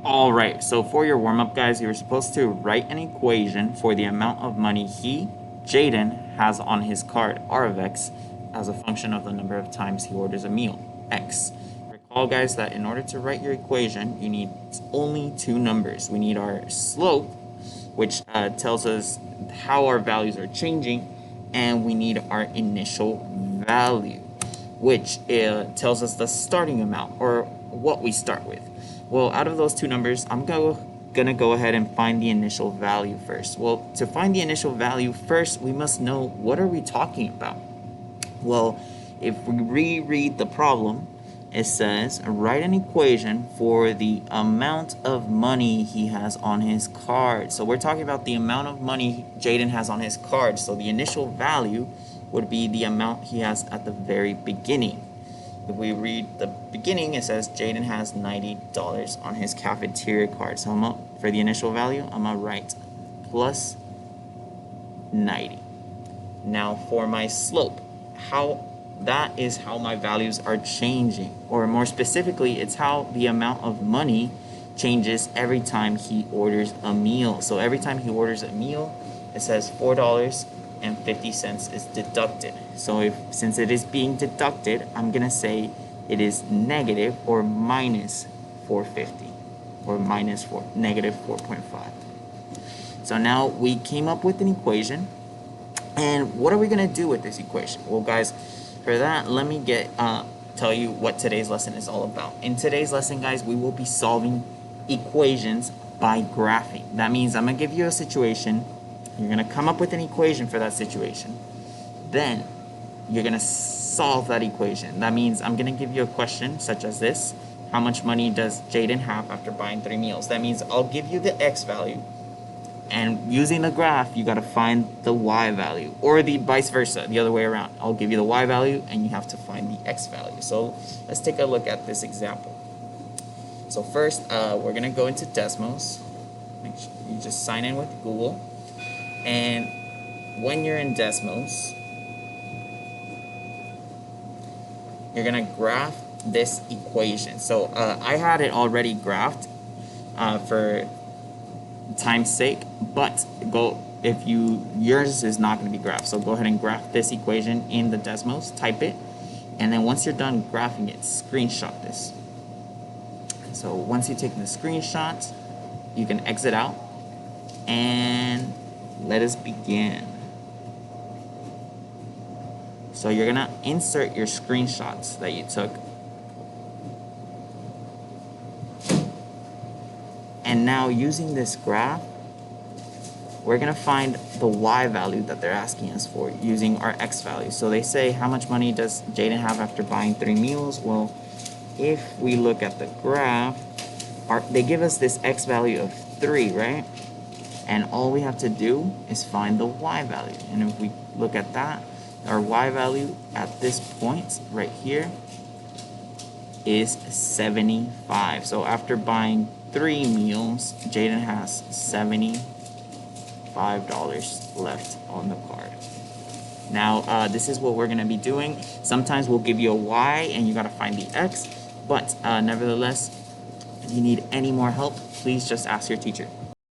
All right, so for your warm-up, guys, you're supposed to write an equation for the amount of money Jaden, has on his card, R of X, as a function of the number of times he orders a meal, X. Recall, guys, that in order to write your equation, you need only two numbers. We need our slope, which tells us how our values are changing, and we need our initial value, which tells us the starting amount, or what we start with. Well, out of those two numbers, I'm gonna go ahead and find the initial value first. Well, to find the initial value first, we must know what are we talking about. Well, if we reread the problem, it says write an equation for the amount of money he has on his card. So we're talking about the amount of money Jaden has on his card. So the initial value would be the amount he has at the very beginning. If we read the beginning, it says Jaden has $90 on his cafeteria card. So for the initial value, I'm gonna write plus 90. Now for my slope, that is how my values are changing, or more specifically, it's how the amount of money changes every time he orders a meal. So every time he orders a meal, it says $4.50 is deducted. So since it is being deducted, I'm gonna say it is negative or minus 450, or negative 4.5. So now we came up with an equation. And what are we gonna do with this equation? Well, guys, for that, let me tell you what today's lesson is all about. In today's lesson, guys, we will be solving equations by graphing. That means I'm gonna give you a situation. You're gonna come up with an equation for that situation. Then you're gonna solve that equation. That means I'm gonna give you a question such as this: how much money does Jaden have after buying 3 meals? That means I'll give you the X value, and using the graph, you gotta find the Y value, or the vice versa, the other way around. I'll give you the Y value, and you have to find the X value. So let's take a look at this example. So first, we're gonna go into Desmos. Make sure you just sign in with Google. And when you're in Desmos, you're gonna graph this equation. So I had it already graphed for time's sake, but yours is not going to be graphed. So go ahead and graph this equation in the Desmos, type it, and then once you're done graphing it, screenshot this. So once you take the screenshot, you can exit out, and let us begin. So you're gonna insert your screenshots that you took. And now using this graph, we're gonna find the Y value that they're asking us for using our X value. So they say, how much money does Jaden have after buying 3 meals? Well, if we look at the graph, they give us this X value of 3, right? And all we have to do is find the Y value. And if we look at that, our Y value at this point right here is 75. So after buying 3 meals, Jaden has $75 left on the card. Now, this is what we're gonna be doing. Sometimes we'll give you a Y and you gotta find the X, but nevertheless, if you need any more help, please just ask your teacher.